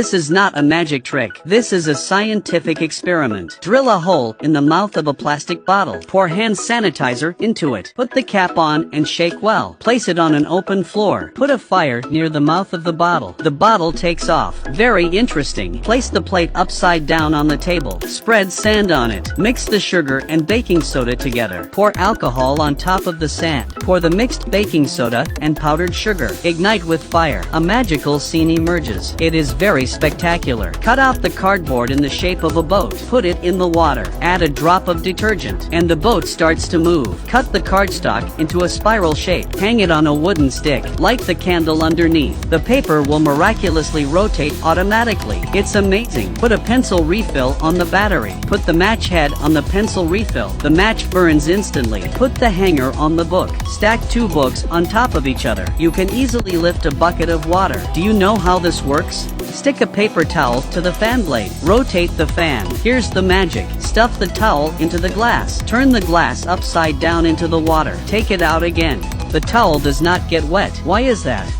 This is not a magic trick. This is a scientific experiment. Drill a hole in the mouth of a plastic bottle. Pour hand sanitizer into it. Put the cap on and shake well. Place it on an open floor. Put a fire near the mouth of the bottle. The bottle takes off. Very interesting. Place the plate upside down on the table. Spread sand on it. Mix the sugar and baking soda together. Pour alcohol on top of the sand. Pour the mixed baking soda and powdered sugar. Ignite with fire. A magical scene emerges. It is very spectacular. Cut out the cardboard in the shape of a boat. Put it in the water. Add a drop of detergent, and the boat starts to move. Cut the cardstock into a spiral shape. Hang it on a wooden stick. Light the candle underneath. The paper will miraculously rotate automatically. It's amazing. Put a pencil refill on the battery. Put the match head on the pencil refill. The match burns instantly. Put the hanger on the book. Stack 2 books on top of each other. You can easily lift a bucket of water. Do you know how this works? Stick a paper towel to the fan blade. Rotate the fan. Here's the magic. Stuff the towel into the glass. Turn the glass upside down into the water. Take it out again. The towel does not get wet. Why is that?